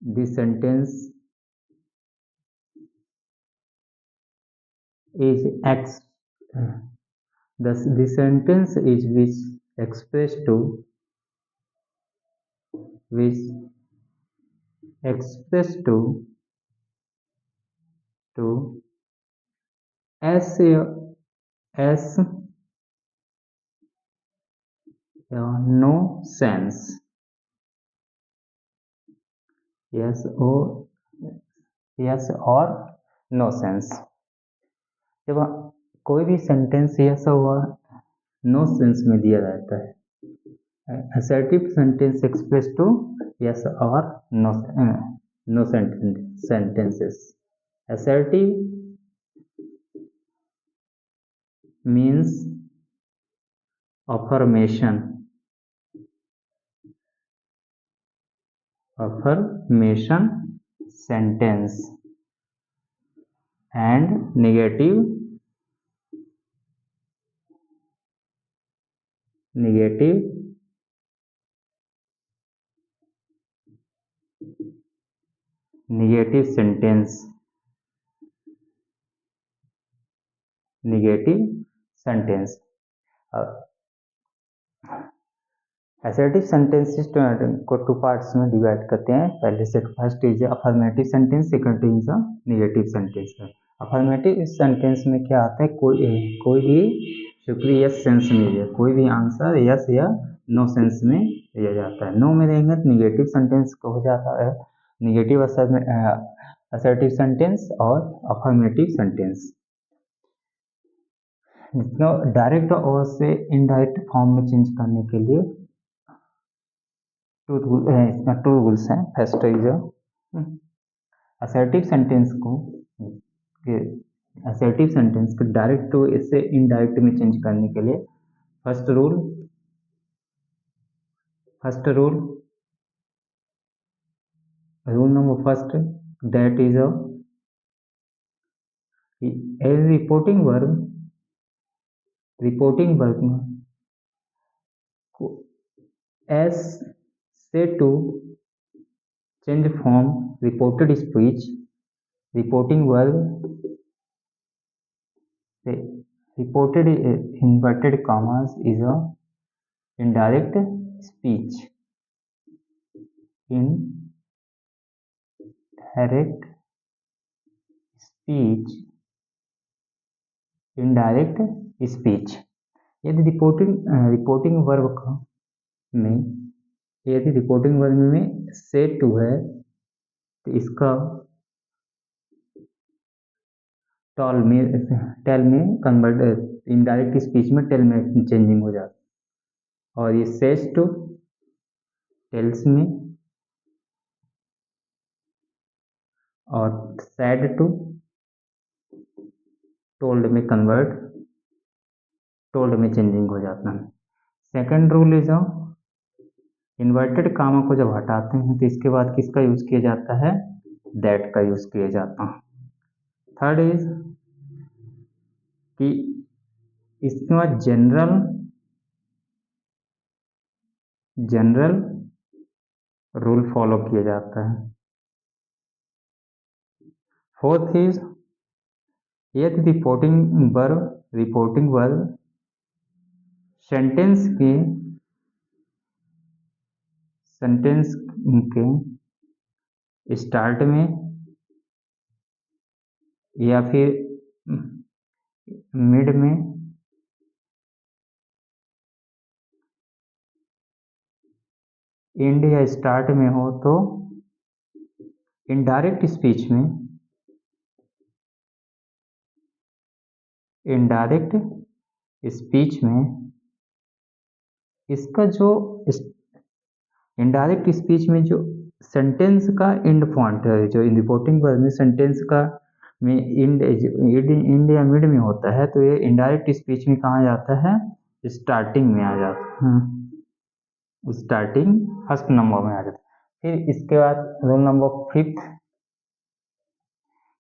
The sentence is the sentence is which express which express to as as no sense. yes or yes or no sense. जब कोई भी sentence yes हुआ no sense में दिया जाता है, assertive sentence express to yes or no, no sentences. Assertive means affirmation sentence, and negative sentence. Assertive sentences को two parts में डिवाइड करते हैं। पहले से first is affirmative sentence, second is negative sentence. Affirmative sentence में क्या आता है, कोई भी शुक्रिया यस सेंस में दिया, कोई भी आंसर यस या नो सेंस में दिया जाता है। नो में रहेंगे तो निगेटिव सेंटेंस को हो जाता है निगेटिव असर्टिव सेंटेंस और अफर्मेटिव सेंटेंस। डायरेक्ट और से इनडायरेक्ट फॉर्म में चेंज करने के लिए टू रूल्स हैं। फर्स्ट इज असर्टिव सेंटेंस को डायरेक्ट टू इससे इनडायरेक्ट में चेंज करने के लिए first rule number first, that is a reporting verb S से to change from reported speech. Reporting verb reported inverted commas is a indirect speech. Indirect speech. यदि reporting verb में से to है तो इसका टेल में कन्वर्ट इनडायरेक्ट स्पीच में tell में चेंजिंग हो जाता है, और ये सेज टू टेल्स में और सैड टू टोल्ड में चेंजिंग हो जाता है। Second rule is inverted comma को जब हटाते हैं तो इसके बाद किसका यूज किया जाता है, दैट का यूज किया जाता है। थर्ड इज कि इसके बाद जनरल रूल फॉलो किया जाता है। फोर्थ इज यदि रिपोर्टिंग वर्ब सेंटेंस के स्टार्ट में या फिर मिड में एंड या स्टार्ट में हो तो इनडायरेक्ट स्पीच में इसका जो इनडायरेक्ट स्पीच में जो सेंटेंस का एंड पॉइंट है, जो रिपोर्टिंग वर्ब में सेंटेंस का में एंड या मिड में होता है, तो ये इनडायरेक्ट स्पीच में कहाँ जाता है, स्टार्टिंग में आ जाता है, स्टार्टिंग फर्स्ट नंबर में आ जाता है। फिर इसके बाद रूल नंबर फिफ्थ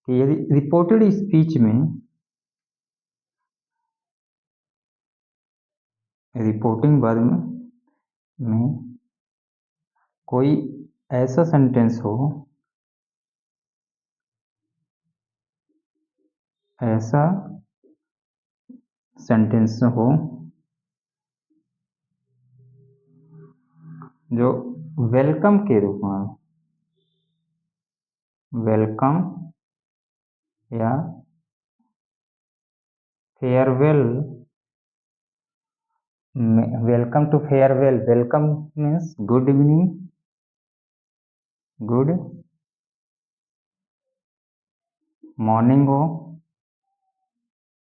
कि यदि रिपोर्टेड स्पीच में रिपोर्टिंग वर्ब में कोई ऐसा सेंटेंस हो ऐसा सेंटेंस हो जो वेलकम के रूप में, वेलकम या farewell, welcome to farewell, welcome means good evening, good morning हो,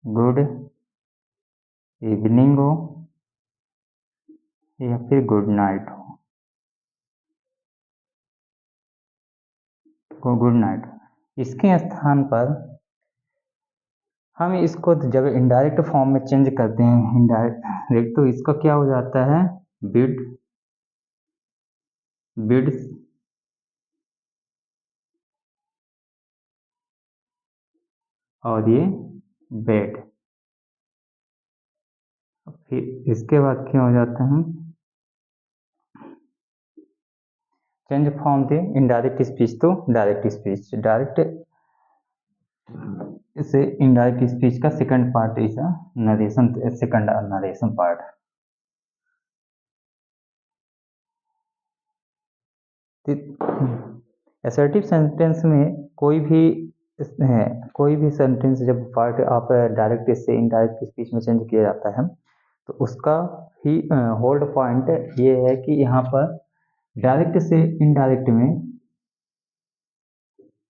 गुड इवनिंग हो, या फिर गुड नाइट हो, गुड नाइट। इसके स्थान पर हम इसको जब इनडायरेक्ट फॉर्म में चेंज करते हैं, इनडायरेक्ट, तो इसका क्या हो जाता है, बिड, बिड्स, और ये बेड। फिर इसके बाद क्या हो जाता है, change form the indirect speech to direct speech, direct से इनडायरेक्ट स्पीच का second part is narration, second narration part. Assertive sentence में कोई भी सेंटेंस जब पार्ट आप डायरेक्ट से इनडायरेक्ट स्पीच में चेंज किया जाता है, तो उसका ही होल्ड पॉइंट ये है कि यहाँ पर डायरेक्ट से इनडायरेक्ट में,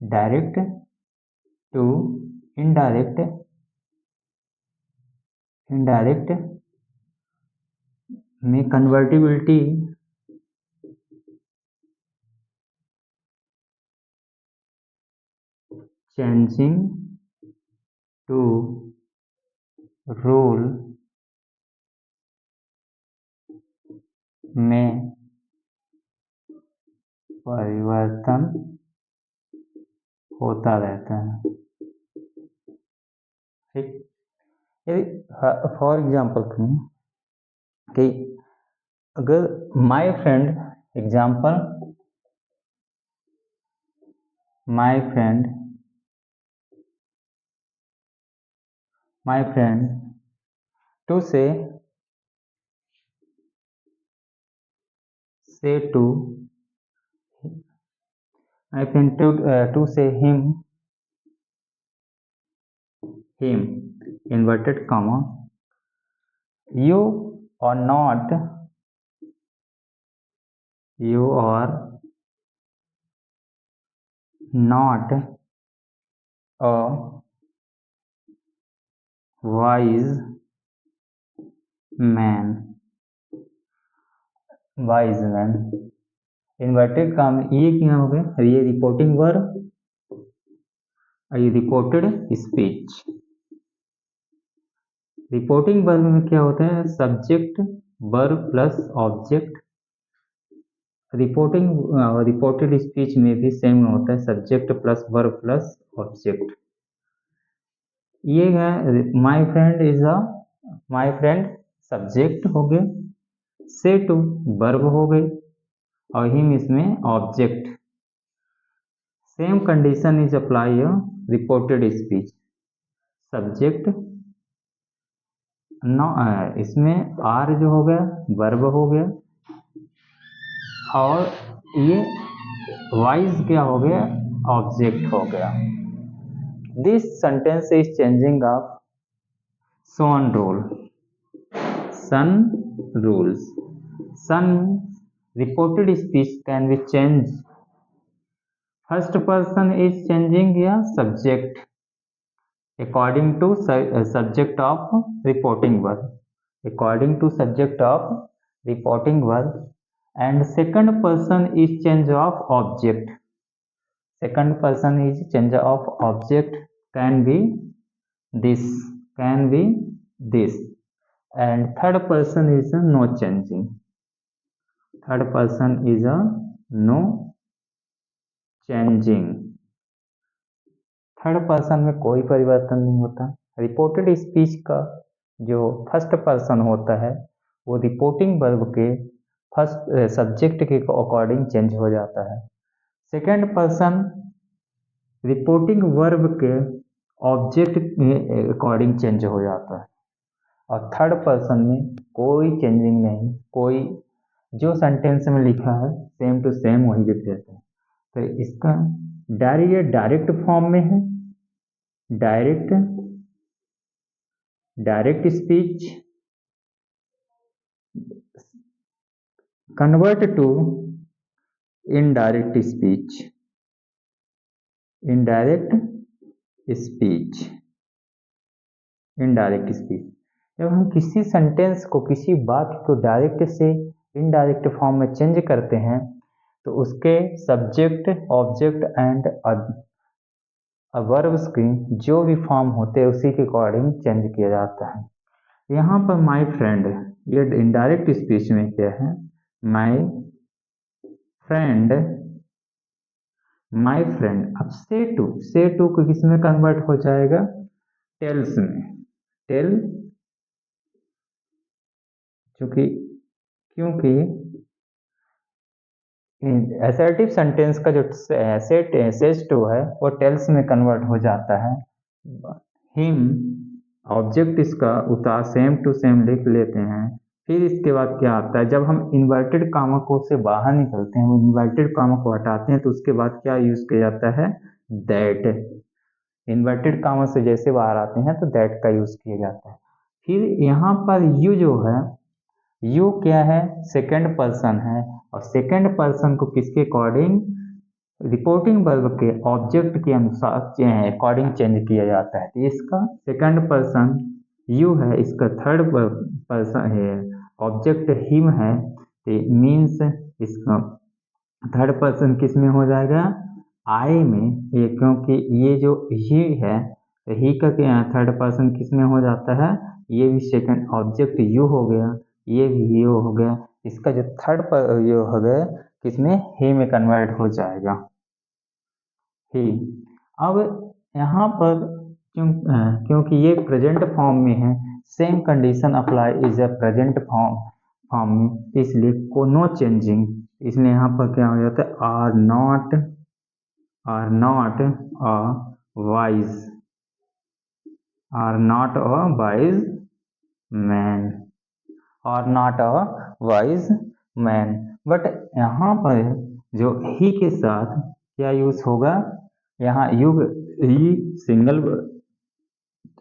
डायरेक्ट टू इनडायरेक्ट, इनडायरेक्ट में कन्वर्टिबिलिटी चेंजिंग टू रूल में परिवर्तन होता रहता है। ठीक, यदि फॉर एग्जाम्पल कि अगर my friend, example my friend, my friend to say to, my friend to say him, inverted comma, you are not a wise man, inverted comma, ये क्या हो गया, ये रिपोर्टिंग वर्ब, ये रिपोर्टेड स्पीच। रिपोर्टिंग वर्ब में क्या होता है, subject verb plus object. Reported speech में भी सेम होता है, subject plus verb plus object. ये है माय फ्रेंड सब्जेक्ट हो गए, से टू वर्ब हो गई, और हिम इसमें object. Same condition is apply reported speech, subject इसमें आर जो हो गया वर्ब हो गया, और ये वाइज क्या हो गया, ऑब्जेक्ट हो गया। This sentence is changing of some rule, some rules, some reported speech can be change, first person is changing या subject according to subject of reporting verb, according to subject of reporting verb, and second person is change of object, second person is change of object, can be this, can be this, and third person is a no changing, third person is a no changing, third person में कोई परिवर्तन नहीं होता। Reported speech का जो first person होता है वो रिपोर्टिंग वर्ब के फर्स्ट सब्जेक्ट के अकॉर्डिंग चेंज हो जाता है। सेकंड पर्सन रिपोर्टिंग वर्ब के ऑब्जेक्ट के अकॉर्डिंग चेंज हो जाता है, और थर्ड पर्सन में कोई चेंजिंग नहीं, कोई जो सेंटेंस में लिखा है सेम टू सेम वही लिख देते हैं। तो इसका ये डायरेक्ट फॉर्म में है, direct speech convert to indirect speech, indirect speech, indirect speech. जब हम किसी सेंटेंस को, किसी बात को डायरेक्ट से इनडायरेक्ट फॉर्म में चेंज करते हैं तो उसके सब्जेक्ट, ऑब्जेक्ट एंड वर्ब्स की जो भी फॉर्म होते हैं उसी के अकॉर्डिंग चेंज किया जाता है। यहाँ पर माय फ्रेंड, ये इनडायरेक्ट स्पीच में क्या है, माय फ्रेंड, माय फ्रेंड। अब से टू को किस में कन्वर्ट हो जाएगा, टेल्स में, टेल, क्योंकि असर्टिव सेंटेंस का जो सेज टू है वो टेल्स में कन्वर्ट हो जाता है। हिम ऑब्जेक्ट इसका उतार सेम टू सेम लिख लेते हैं। फिर इसके बाद क्या आता है, जब हम इन्वर्टेड कामा को से बाहर निकलते हैं, वो इन्वर्टेड कामा को हटाते हैं तो उसके बाद क्या यूज किया जाता है, दैट। इन्वर्टेड कामा से जैसे बाहर आते हैं तो दैट का यूज किया जाता है। फिर यहाँ पर यू जो है, यू क्या है, सेकंड पर्सन है, और सेकंड पर्सन को किसके अकॉर्डिंग, रिपोर्टिंग वर्ब के ऑब्जेक्ट के अनुसार अकॉर्डिंग चेंज किया जाता है। तो इसका सेकंड पर्सन यू है, इसका थर्ड पर्सन है, ऑब्जेक्ट हिम है, तो मीन्स इसका थर्ड पर्सन किस में हो जाएगा, आई में। ये क्योंकि ये जो ही है तो ही का थर्ड पर्सन किस में हो जाता है, ये भी सेकंड ऑब्जेक्ट यू हो गया, ये भी यू हो गया, इसका जो थर्ड पर ये हो गया किसमें, ही में कन्वर्ट हो जाएगा, ही। अब यहाँ पर क्योंकि ये प्रेजेंट फॉर्म में है, same condition apply is a present form में, इसलिए को नो चेंजिंग, इसलिए यहाँ पर क्या हो जाता है, are not a wise, are not a wise man, are not a wise man. But यहाँ पर जो ही के साथ क्या यूज होगा, यहाँ युग ही सिंगल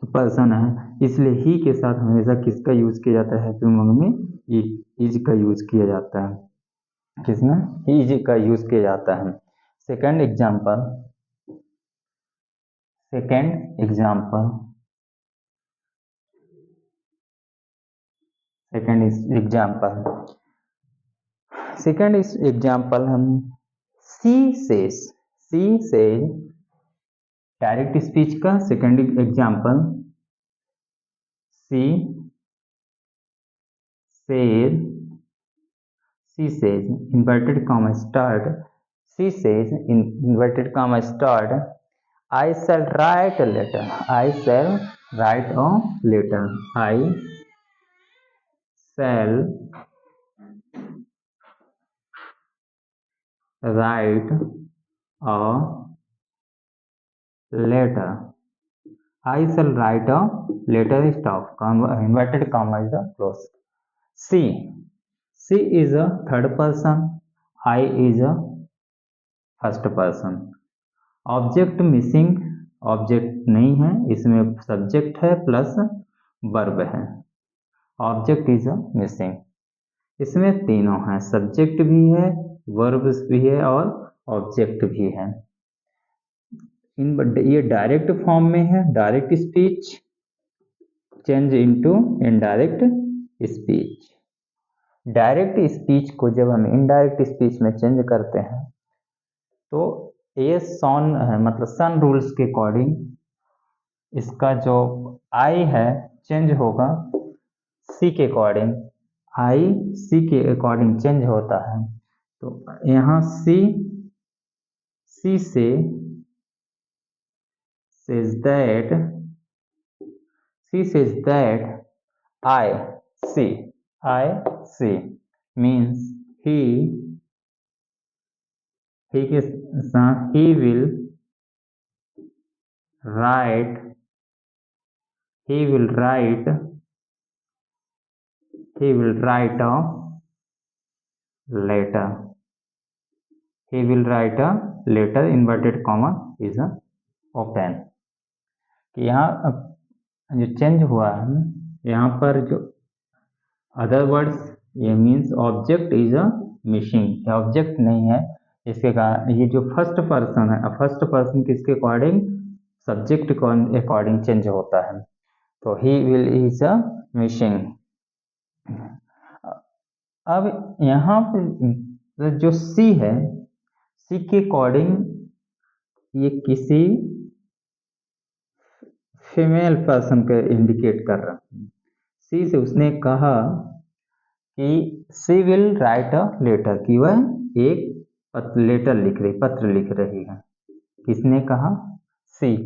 पर्सन है, इसलिए ही के साथ हमेशा किसका यूज किया जाता है, हैप्पी में इज का यूज किया जाता है, किसमें, इज का यूज किया जाता है। Second example, second example, second example, second example हम सी से डायरेक्ट स्पीच का second example, C says inverted comma start, she says in inverted comma start, I shall write a letter, I shall write a letter, I shall write a letter, I shall write a letter, stop, inverted comma is the close. she is a third person, I is a first person. Object missing, object नहीं है, इसमें subject है plus verb है, object is a missing. इसमें तीनों हैं, subject भी है, वर्ब भी है और ऑब्जेक्ट भी है। ये डायरेक्ट फॉर्म में है, direct speech change into indirect speech. Direct speech को जब हम इनडायरेक्ट स्पीच में चेंज करते हैं तो ये सन है, मतलब सन रूल्स के अकॉर्डिंग इसका जो आई है चेंज होगा सी के अकॉर्डिंग, आई सी के अकॉर्डिंग चेंज होता है। तो यहाँ सी से says that, she says that I see means he के साथ he will write he will write a letter. He will write a letter, inverted comma is a open. कि यहाँ जो चेंज हुआ है यहाँ पर जो अदर वर्ड्स ये means object is a missing, object नहीं है, इसके कारण ये जो फर्स्ट पर्सन है, फर्स्ट पर्सन किसके अकॉर्डिंग, सब्जेक्ट के अकॉर्डिंग चेंज होता है, तो he will is a missing. अब यहाँ पे जो सी है, सी के अकॉर्डिंग ये किसी फीमेल पर्सन को इंडिकेट कर रहा है। सी से उसने कहा कि सी विल राइट अ लेटर, कि वह एक लेटर लिख रही, पत्र लिख रही है। किसने कहा? C.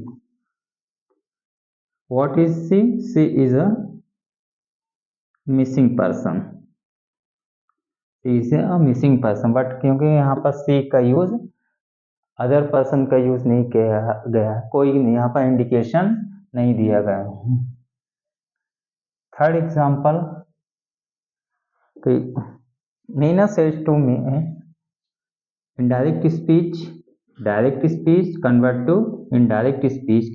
What is C? C is a missing person, is a missing person, but क्योंकि यहाँ पर सी का यूज अदर पर्सन का यूज नहीं किया गया, कोई नहीं यहाँ पर इंडिकेशन नहीं दिया गया। Third example, Meena says to me, indirect speech, direct speech convert to indirect speech.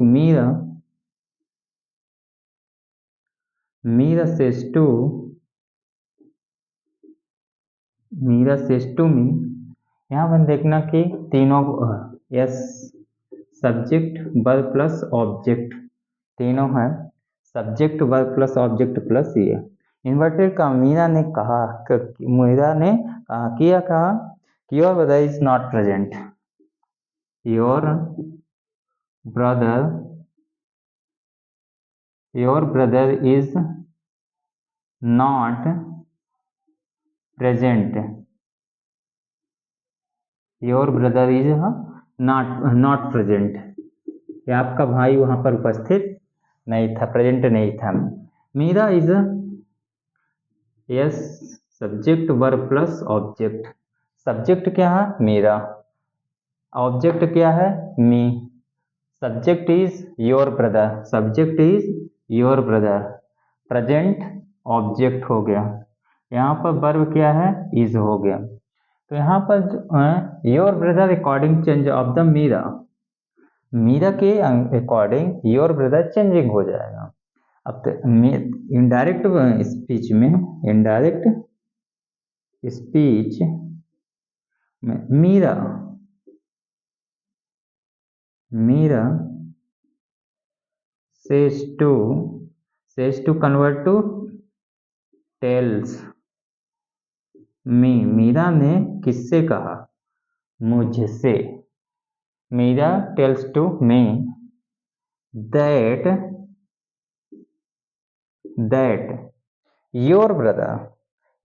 Meera says to me, यहाँ पर देखना कि तीनों yes subject verb plus object तीनों है, subject verb plus object plus ये इन्वर्टेड का। मीरा ने कहा कि your brother is not present, your brother is not present, your brother is not present, कि आपका भाई वहां पर उपस्थित नहीं था, प्रेजेंट नहीं था। Meera is yes subject verb plus object, subject क्या है? मीरा, ऑब्जेक्ट क्या है? Me, subject is your brother, present object हो गया, यहाँ पर वर्ब क्या है? इज हो गया। तो यहाँ पर your brother according change of the Meera के अकॉर्डिंग योर ब्रदर चेंजिंग हो जाएगा। अब इनडायरेक्ट स्पीच में Meera says to convert to tells me, Meera ने किससे कहा? मुझसे। Meera tells to me that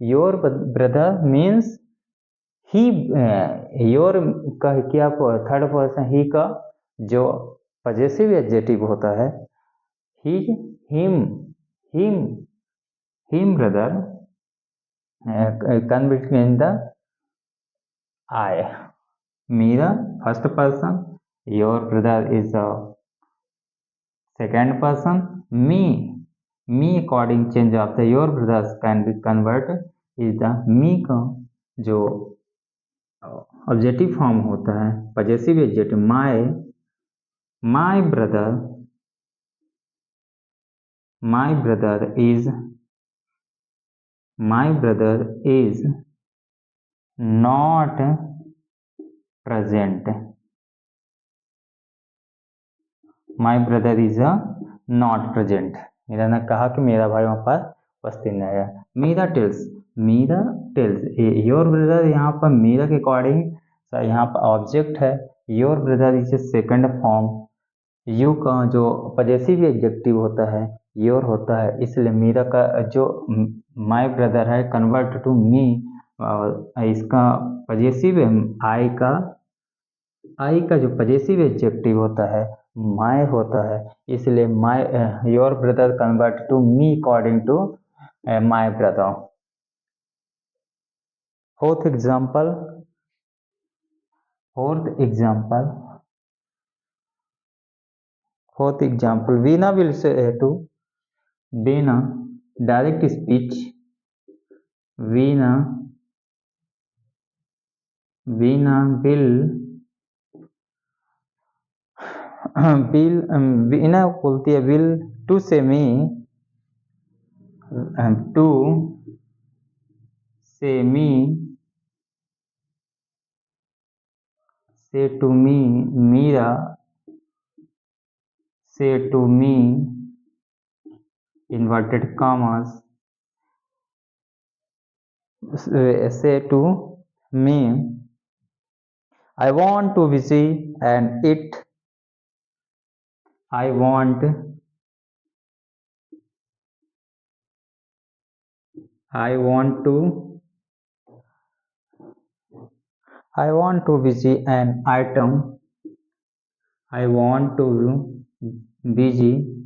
your brother means he, your का क्या थर्ड पर्सन, ही का जो पजेसिव एडजेक्टिव होता है, he, him brother convert in the I. Meera first person, your brother is a second person, me according change of the your brothers can be convert is the me का जो objective form होता है, possessive adjective, my brother is not present, my brother is a not present. Meera ने कहा कि मेरा भाई वहां पर उपस्थित नहीं है। मीरा टेल्स योर ब्रदर, यहाँ पर मीरा के अकॉर्डिंग यहाँ पर ऑब्जेक्ट है, your brother is second form, you का जो पजेसिव एडजेक्टिव होता है योर होता है, इसलिए मीरा का जो माय ब्रदर है कन्वर्ट टू मी, इसका पजेसिव आई का जो पजेसिव एडजेक्टिव होता है माय होता है, इसलिए my your brother convert to me according to my brother. Fourth example, Veena will say to Veena, direct speech. Veena Veena बोलती है will to say me, to say me, say to me, Meera, say to me, inverted commas, say to me, I want to visit and eat. I want to visit an item. I want to busy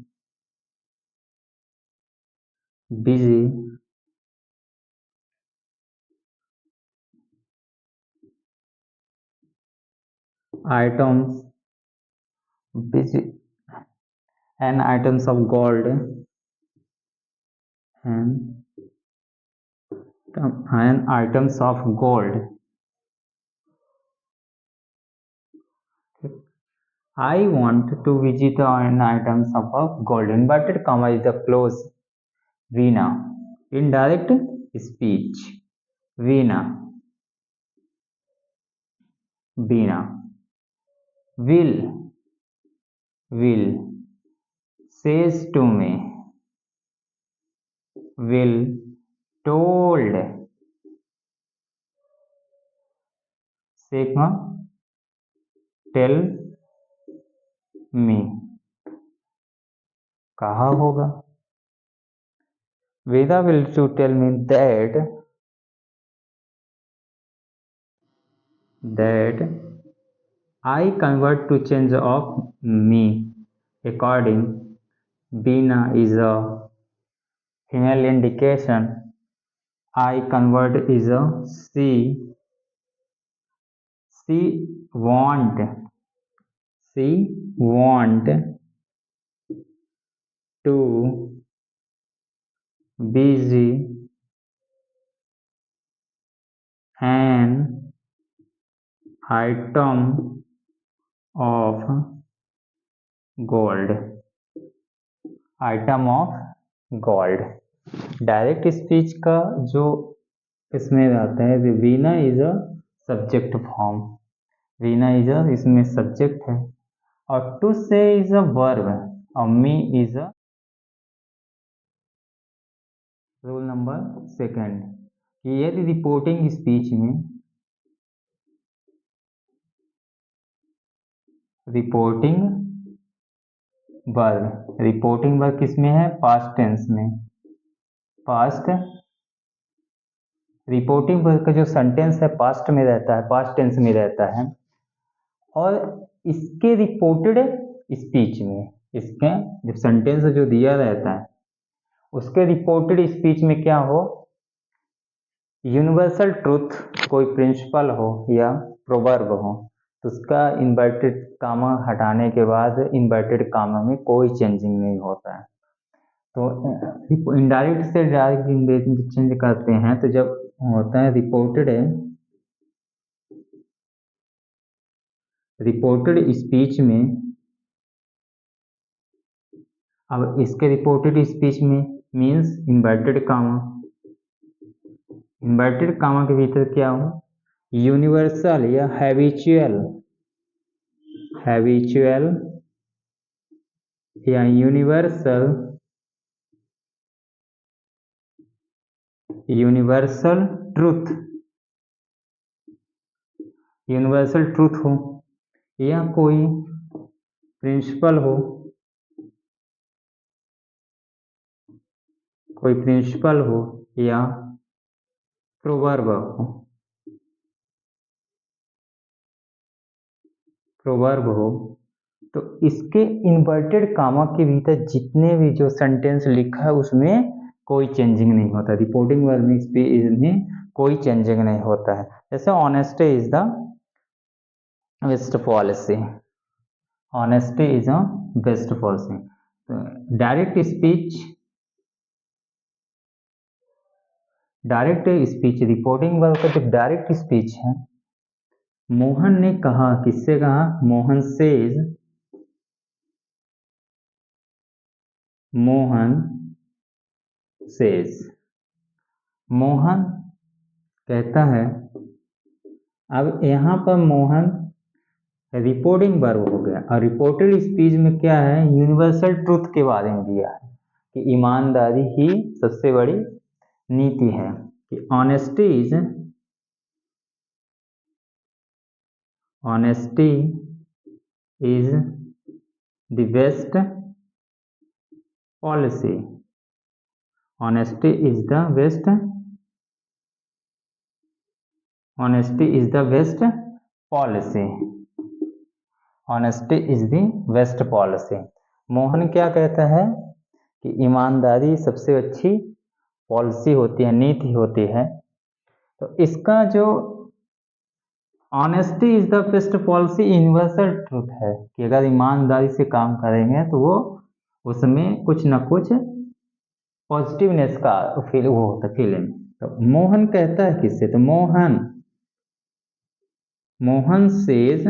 items, busy and items of gold and items of gold. I want to visit an items of gold. Inverted comma is the close. Veena. Indirect speech. Veena. Will says to me. Will told. Sigma tell me. कहा होगा. Veda will to tell me that I convert to change of me. According, Veena is a female indication. I convert is a she. She want to busy an item of gold. Direct speech का जो इसमें रहता है, Veena is a subject form. Veena is a इसमें subject है और to से is a verb और me is a rule number second. यदि रिपोर्टिंग स्पीच में रिपोर्टिंग वर्ब किसमें है? पास्ट टेंस में. रिपोर्टिंग वर्ब का जो सेंटेंस है पास्ट में रहता है, पास्ट टेंस में रहता है और इसके रिपोर्टेड स्पीच में, इसके जब सेंटेंस जो दिया रहता है उसके रिपोर्टेड स्पीच में क्या हो? यूनिवर्सल ट्रूथ, कोई प्रिंसिपल हो या प्रोवर्ब हो, तो उसका इन्वर्टेड कामा हटाने के बाद इन्वर्टेड कामा में कोई चेंजिंग नहीं होता है. तो इनडायरेक्ट से डायरेक्ट चेंज करते हैं तो जब होता है रिपोर्टेड स्पीच में. अब इसके रिपोर्टेड स्पीच में मीन्स इन्वर्टेड कामा के भीतर क्या हो? यूनिवर्सल या हैबिचुअल या यूनिवर्सल ट्रूथ हो या कोई प्रिंसिपल हो या प्रोवर्ब हो, तो इसके इन्वर्टेड कामा के भीतर जितने भी जो सेंटेंस लिखा है उसमें कोई चेंजिंग नहीं होता. रिपोर्टिंग वर्ब में कोई चेंजिंग नहीं होता है. जैसे honesty is the best policy. Honesty is a best policy. Direct speech direct speech, reporting verb का जो डायरेक्ट स्पीच है, मोहन ने कहा, किससे कहा? मोहन सेज, मोहन सेज, मोहन कहता है। अब यहाँ पर मोहन रिपोर्टिंग वर्ब हो गया, और रिपोर्टेड स्पीच में क्या है? यूनिवर्सल ट्रूथ के बारे में दिया है कि ईमानदारी ही सबसे बड़ी नीति है, कि honesty is the best policy, honesty is the best, honesty is the best policy, honesty is the best policy. Mohan क्या कहता है कि ईमानदारी सबसे अच्छी पॉलिसी होती है, नीति होती है। तो इसका जो honesty is the best policy universal truth है कि अगर ईमानदारी से काम करेंगे तो वो उसमें कुछ ना कुछ पॉजिटिवनेस का फील वो होता है, फीलिंग। तो मोहन कहता है किससे? तो Mohan says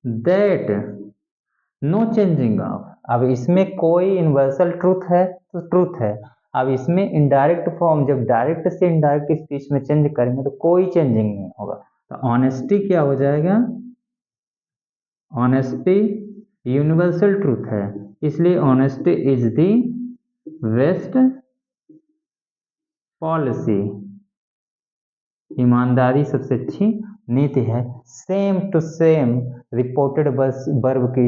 that no changing of. अब इसमें कोई यूनिवर्सल ट्रूथ है तो ट्रूथ है। अब इसमें इनडायरेक्ट फॉर्म, जब डायरेक्ट से इनडायरेक्ट स्पीच में चेंज करेंगे तो कोई चेंजिंग नहीं होगा। तो ऑनेस्टी क्या हो जाएगा? ऑनेस्टी यूनिवर्सल ट्रूथ है, इसलिए honesty is the best policy, ईमानदारी सबसे अच्छी नीति है। Same to same reported verb के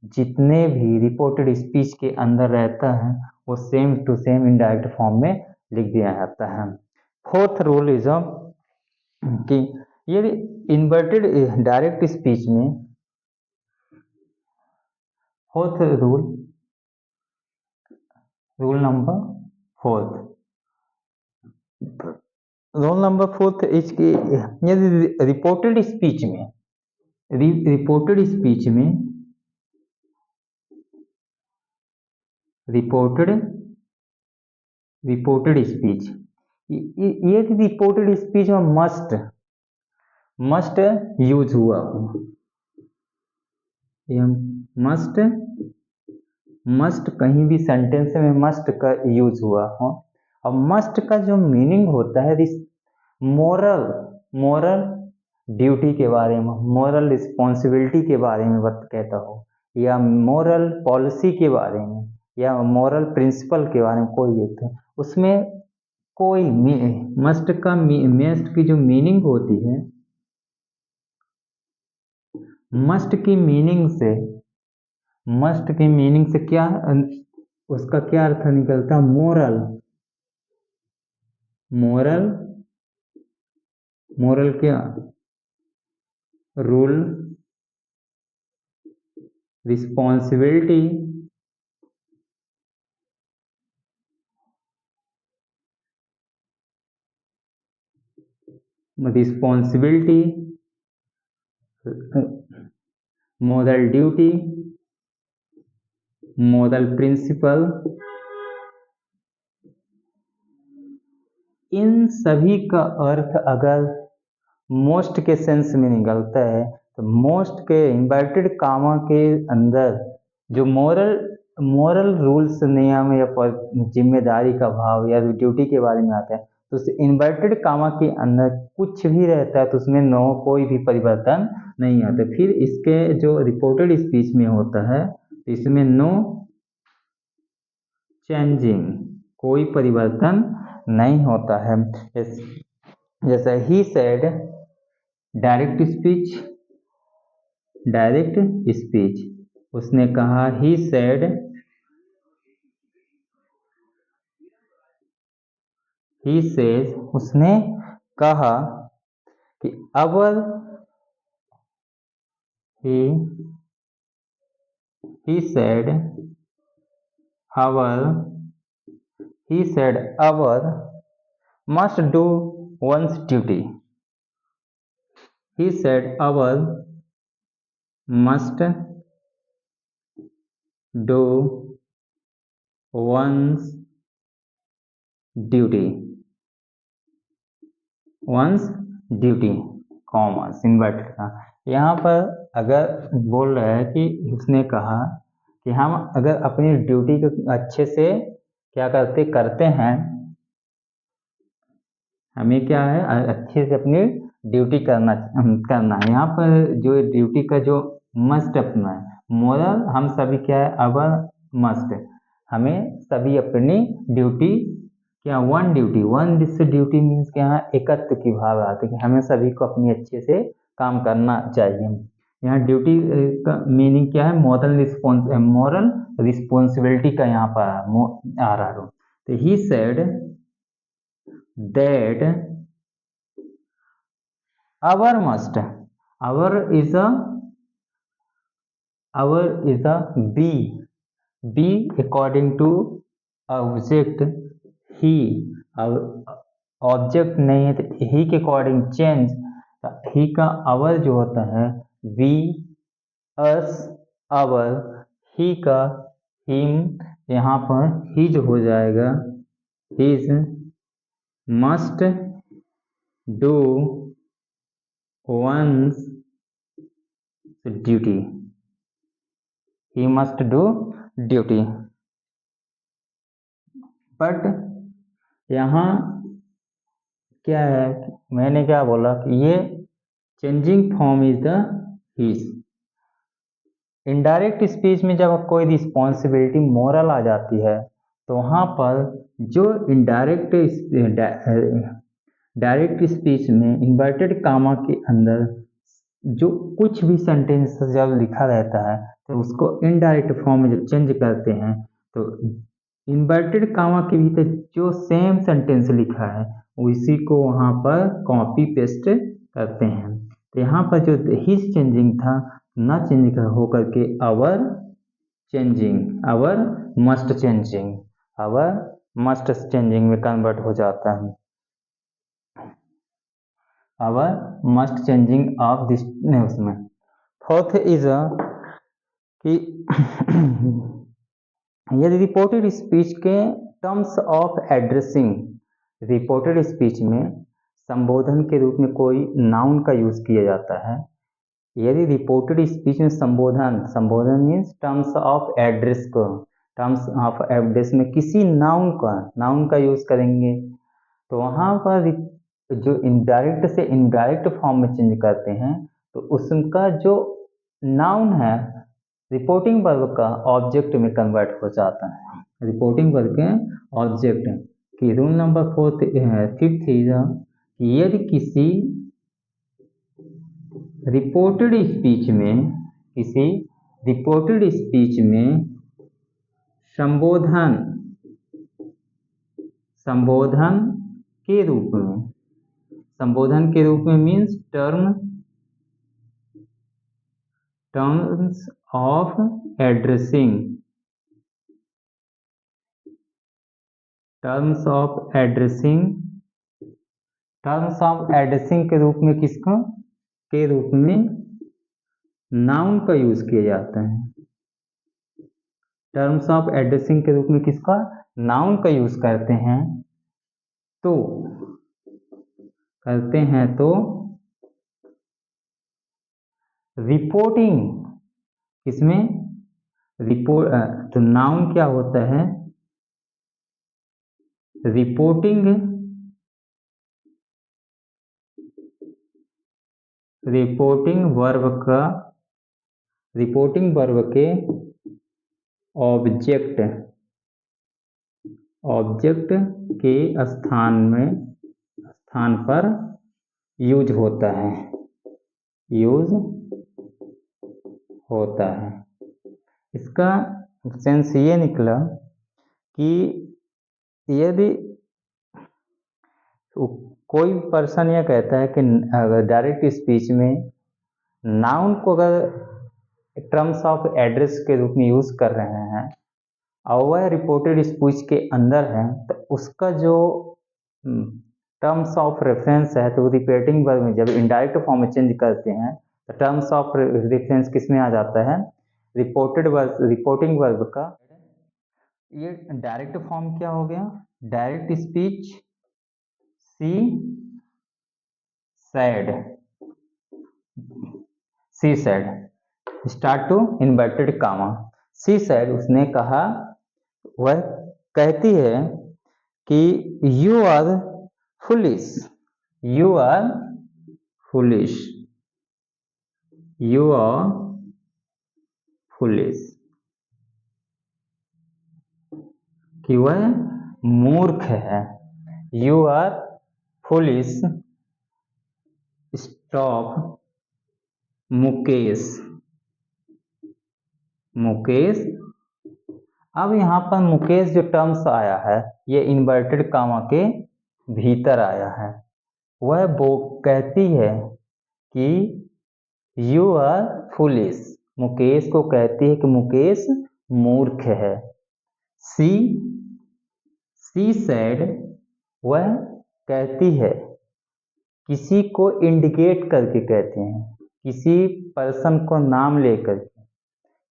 जितने भी रिपोर्टेड स्पीच के अंदर रहता है वो same to same indirect form में लिख दिया जाता है। फोर्थ रूल इज कि ये इन्वर्टेड डायरेक्ट स्पीच में, fourth rule number fourth is कि यदि रिपोर्टेड स्पीच में, रिपोर्टेड स्पीच में, रिपोर्टेड स्पीच, ये रिपोर्टेड स्पीच में मस्ट यूज हुआ हो, मस्ट कहीं भी सेंटेंस में मस्ट का यूज हुआ हो। और मस्ट का जो मीनिंग होता है मोरल ड्यूटी के बारे में, मोरल रिस्पॉन्सिबिलिटी के बारे में कहता हो, या मोरल पॉलिसी के बारे में, या मोरल प्रिंसिपल के बारे में कोई एक है, उसमें कोई मस्ट की जो मीनिंग होती है, मस्ट की मीनिंग से क्या उसका क्या अर्थ निकलता है? मोरल क्या? Rule, responsibility, moral duty, moral principle, इन सभी का अर्थ अगर मोस्ट के सेंस में निकलता है तो मोस्ट के इन्वर्टेड कामा के अंदर जो मोरल रूल्स, नियम या जिम्मेदारी का भाव या ड्यूटी के बारे में आता है, तो उस इन्वर्टेड कामा के अंदर कुछ भी रहता है तो उसमें कोई भी परिवर्तन नहीं आता। फिर इसके जो रिपोर्टेड स्पीच में होता है इसमें नो चेंजिंग, कोई परिवर्तन नहीं होता है। जैसा ही सेड, डायरेक्ट स्पीच, उसने कहा, ही सेड, ही सेज, उसने कहा कि अवर, he said our must do one's duty, he said our must do one's duty, once duty, commerce inverted का। यहाँ पर अगर बोल रहा है कि उसने कहा कि हम अगर अपनी ड्यूटी को अच्छे से क्या करते हैं, हमें क्या है अच्छे से अपनी ड्यूटी करना है। यहाँ पर जो ड्यूटी का जो मस्ट अपना है मोरल, हम सभी क्या है अवर मस्ट, हमें सभी अपनी ड्यूटी क्या वन ड्यूटी मीन्स क्या है एकत्व की भाव आती है कि हमें सभी को अपनी अच्छे से काम करना चाहिए। यहाँ ड्यूटी का मीनिंग क्या है मोरल रिस्पॉन्सिबिलिटी का यहाँ पर आ रहा है। तो he said that our is a be according to object he, object नहीं है तो ही के अकॉर्डिंग चेंज, ही का अवर जो होता है वी अस अवर, ही का हिम, यहाँ पर हिज हो जाएगा his, must do one's duty, he must do duty। But यहाँ क्या है, मैंने क्या बोला कि ये changing form is the his. Indirect speech में जब कोई रिस्पॉन्सिबिलिटी मोरल आ जाती है तो वहाँ पर जो डायरेक्ट स्पीच में इन्वर्टेड कामा के अंदर जो कुछ भी सेंटेंस जब लिखा रहता है तो उसको इनडायरेक्ट फॉर्म में जब चेंज करते हैं तो इन्वर्टेड कामा के भीतर जो सेम सेंटेंस लिखा है उसी को वहाँ पर कॉपी पेस्ट करते हैं। तो यहाँ पर जो हिज चेंजिंग था ना चेंज होकर के अवर मस्ट चेंजिंग में कन्वर्ट हो जाता है। अवर मस्ट चेंजिंग ऑफ दिस उसमें। फोर्थ इज कि यदि रिपोर्टेड स्पीच के terms of addressing, reported speech में संबोधन के रूप में कोई नाउन का यूज किया जाता है, यदि रिपोर्टेड स्पीच में संबोधन मीन्स टर्म्स ऑफ एड्रेस को, टर्म्स ऑफ एड्रेस में किसी नाउन का यूज करेंगे तो वहाँ पर जो इनडायरेक्ट से इनडायरेक्ट फॉर्म में चेंज करते हैं तो उसका जो नाउन है रिपोर्टिंग वर्ब का ऑब्जेक्ट में कन्वर्ट हो जाता है, रिपोर्टिंग वर्ब के ऑब्जेक्ट की। रूल नंबर फिफ्थ इज यदि किसी रिपोर्टेड स्पीच में संबोधन के रूप में मीन्स टर्म्स ऑफ एड्रेसिंग के रूप में के रूप में नाउन का यूज किया जाता है। टर्म्स ऑफ एड्रेसिंग के रूप में किसका नाउन का यूज करते हैं तो रिपोर्टिंग इसमें तो नाउन क्या होता है रिपोर्टिंग वर्ब के ऑब्जेक्ट के स्थान पर यूज होता है इसका सेंस ये निकला कि यदि कोई पर्सन यह कहता है कि अगर डायरेक्ट स्पीच में नाउन को अगर टर्म्स ऑफ एड्रेस के रूप में यूज कर रहे हैं और वह रिपोर्टेड स्पीच के अंदर है तो उसका जो टर्म्स ऑफ रेफरेंस है तो रिपोर्टिंग वर्ब में जब इनडायरेक्ट फॉर्म में चेंज करते हैं तो टर्म्स ऑफ रेफरेंस किस में आ जाता है रिपोर्टिंग वर्ब का। ये डायरेक्ट फॉर्म क्या हो गया direct speech she said, she said, start to inverted comma, she said उसने कहा, वह कहती है कि you are foolish, you are foolish, you are foolish, कि वह मूर्ख है। You are foolish, stop Mukesh, Mukesh. अब यहाँ पर मुकेश जो टर्म्स आया है ये इन्वर्टेड कामा के भीतर आया है। वह वो कहती है कि यू आर फुलिश, मुकेश को कहती है कि मुकेश मूर्ख है। सी सैड, वह कहती है, किसी को इंडिकेट करके कहते हैं, किसी पर्सन को नाम लेकर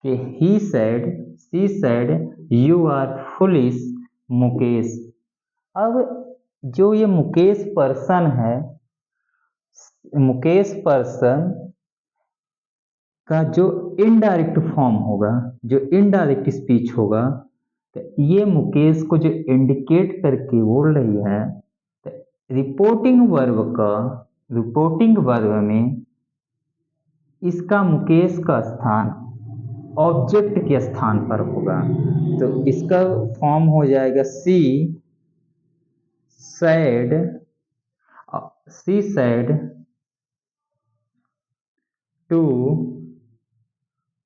कि he said, she said, you are foolish Mukesh. अब जो ये मुकेश पर्सन है, मुकेश पर्सन का जो इनडायरेक्ट फॉर्म होगा, जो इनडायरेक्ट स्पीच होगा, तो ये मुकेश को जो इंडिकेट करके बोल रही है, तो रिपोर्टिंग वर्ब में इसका मुकेश का स्थान ऑब्जेक्ट के स्थान पर होगा, तो इसका फॉर्म हो जाएगा she said to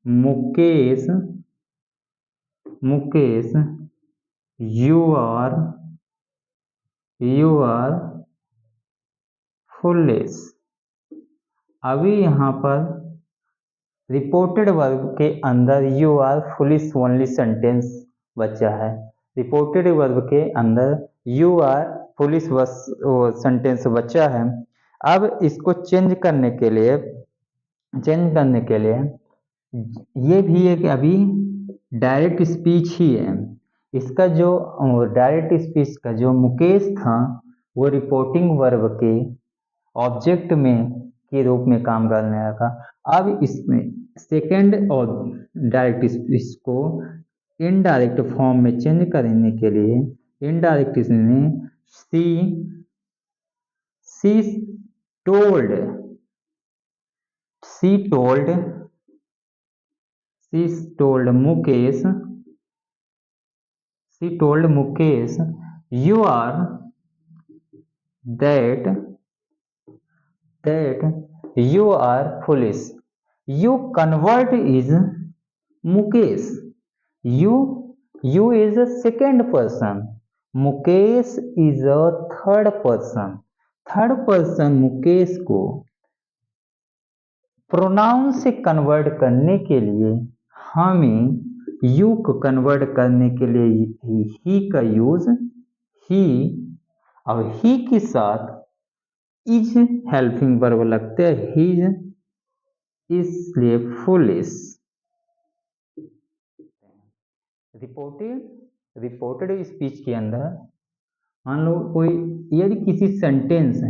Mukesh, you are foolish. अभी यहाँ पर रिपोर्टेड वर्ब के अंदर you are foolish only sentence बचा है। रिपोर्टेड वर्ब के अंदर यू आर फुलिश सेंटेंस बचा है। अब इसको चेंज करने के लिए ये भी है कि अभी डायरेक्ट स्पीच ही है। इसका जो डायरेक्ट स्पीच का जो मुकेश था वो रिपोर्टिंग वर्ब के ऑब्जेक्ट में के रूप में काम करने लगा। अब इसमें सेकेंड और डायरेक्ट स्पीच को इनडायरेक्ट फॉर्म में चेंज करने के लिए इनडायरेक्ट इसने she told Mukesh you are that you are foolish. You convert is Mukesh. You is a second person. Mukesh is a third person. Third person Mukesh को pronoun से convert करने के लिए हमें यू को कन्वर्ट करने के लिए ही का यूज ही और ही के साथ इज हेल्पिंग वर्ब लगते हैं हिज, इसलिए फुलिश। रिपोर्टेड स्पीच के अंदर मान लो कोई यदि किसी सेंटेंस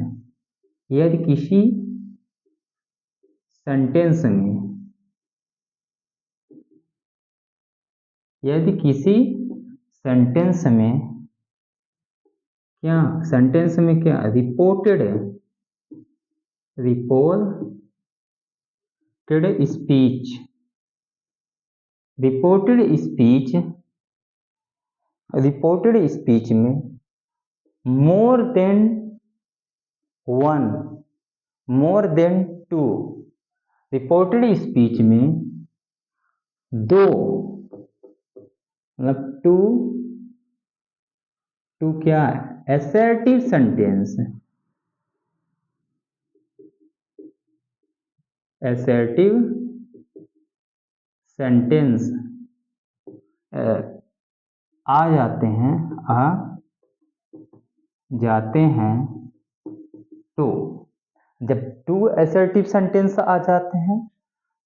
में क्या रिपोर्टेड स्पीच में more than two, reported speech में दो, मतलब टू क्या है असर्टिव सेंटेंस आ जाते हैं तो जब टू असर्टिव सेंटेंस आ जाते हैं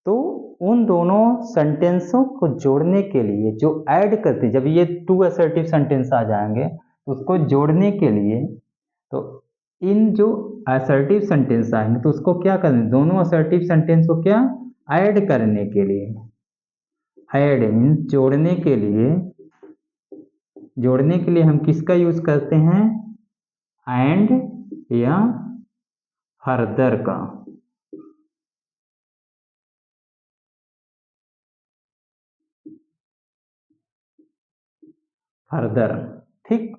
तो उन दोनों सेंटेंसों को जोड़ने के लिए जो ऐड करते, जब ये टू असर्टिव सेंटेंस आ जाएंगे तो उसको जोड़ने के लिए तो इन जो असर्टिव सेंटेंस आएंगे तो उसको क्या करना, दोनों असर्टिव सेंटेंस को क्या ऐड करने के लिए, ऐड मीन्स जोड़ने के लिए हम किसका यूज करते हैं, एंड या फर्दर का। फर्दर, ठीक,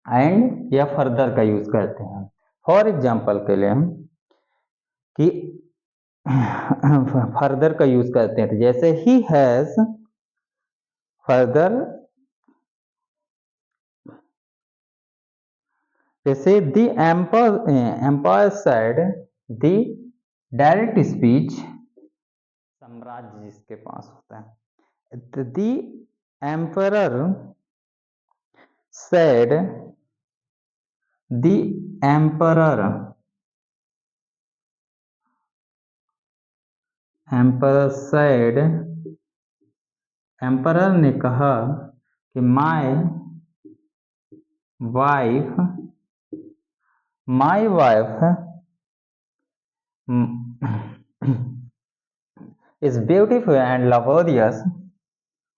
एंड या फर्दर का यूज करते हैं। फॉर एग्जाम्पल के लिए हम कि फर्दर का यूज करते हैं, तो जैसे ही हैज फर्दर, जैसे the empire said the direct speech, साम्राज्य जिसके पास होता है, the emperor said, the emperor said, emperor ने कहा कि my wife is beautiful and laborious,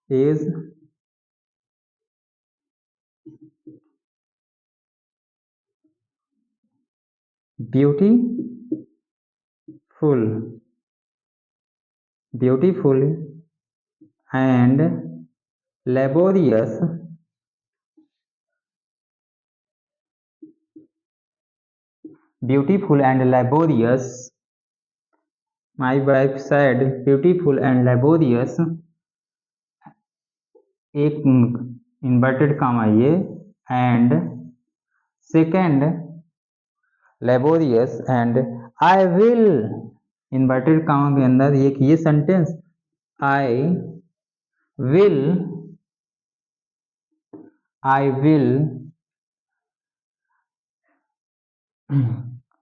is beautiful and laborious, my wife said beautiful and laborious, एक इन्वर्टेड कामा ये, and second laborious and I will, inverted comma के अंदर एक ये sentence, I will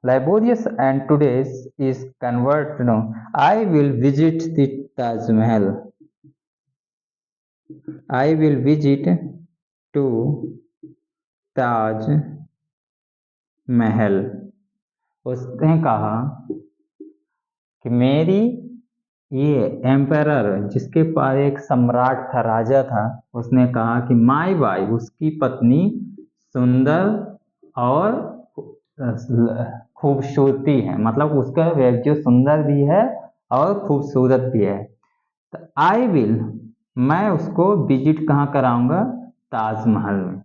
laborious and today's is convert, no, I will visit the Taj Mahal, I will visit to Taj Mahal। उसने कहा कि मेरी ये एम्परर, जिसके पास एक सम्राट था, राजा था, उसने कहा कि माई वाइफ, उसकी पत्नी सुंदर और खूबसूरती है, मतलब उसका जो सुंदर भी है और खूबसूरत भी है। तो आई विल, मैं उसको विजिट कहाँ कराऊंगा, ताजमहल में,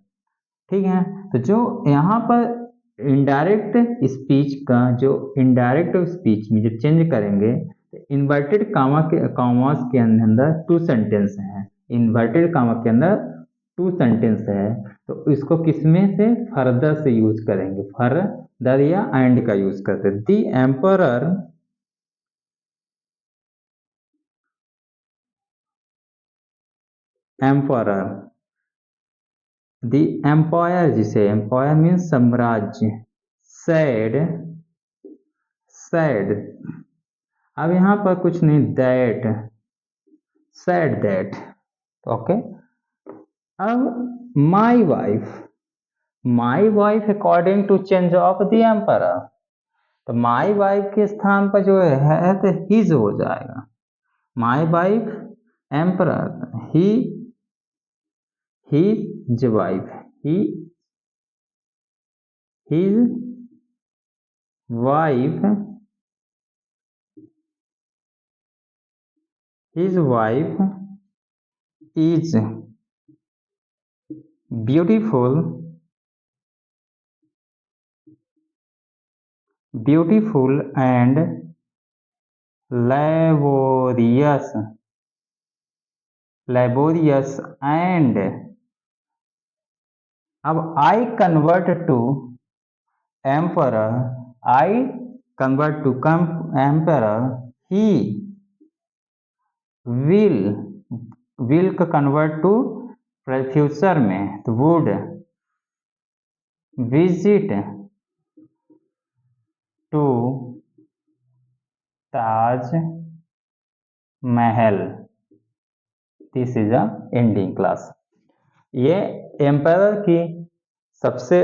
ठीक है। तो जो यहाँ पर इनडायरेक्ट स्पीच का, जो इनडायरेक्ट स्पीच में जो चेंज करेंगे, इन्वर्टेड कॉमास के अंदर टू सेंटेंस हैं, इन्वर्टेड कामा के अंदर टू सेंटेंस है, तो इसको किसमें से फर्दर से यूज करेंगे, फर्दर या एंड का यूज करते हैं। दी एम्परर दी एम्पायर, जिसे एम्पायर मीन्स साम्राज्य, सैड, अब यहां पर कुछ नहीं, दैट, सैड दैट, ओके। अब my wife according to change of the emperor, तो माई वाइफ के स्थान पर जो है तो हिज हो जाएगा, my wife emperor, his wife, his wife is beautiful and laborious and, अब I convert to emperor, he will का कन्वर्ट टू फ्यूचर में, तो would visit to Taj Mahal, this is a ending class. ये एम्पायर की सबसे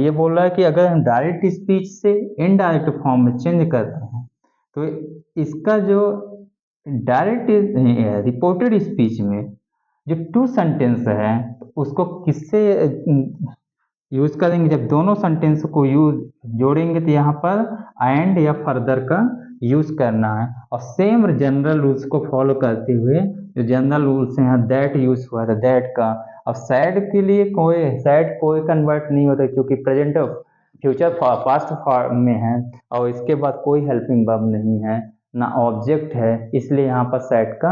ये बोल रहा है कि अगर हम डायरेक्ट स्पीच से इनडायरेक्ट फॉर्म में चेंज करते हैं तो इसका जो डायरेक्ट रिपोर्टेड स्पीच में जो टू सेंटेंस है उसको किससे यूज करेंगे। जब दोनों सेंटेंस को यूज जोड़ेंगे तो यहाँ पर एंड या फर्दर का यूज करना है और सेम जनरल रूल्स को फॉलो करते हुए जो जनरल रूल्स हैं दैट यूज हुआ था दैट का। अब सैड के लिए कोई कन्वर्ट नहीं होता क्योंकि प्रेजेंट फ्यूचर पास्ट फॉर्म में है और इसके बाद कोई हेल्पिंग वर्ब नहीं है ना ऑब्जेक्ट है, इसलिए यहाँ पर सैड का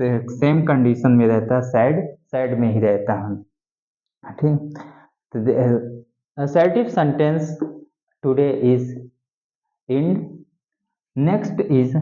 सेम कंडीशन में रहता है, सैड सैड में ही रहता है। ठीक, तो the assertive sentence today is end. Next is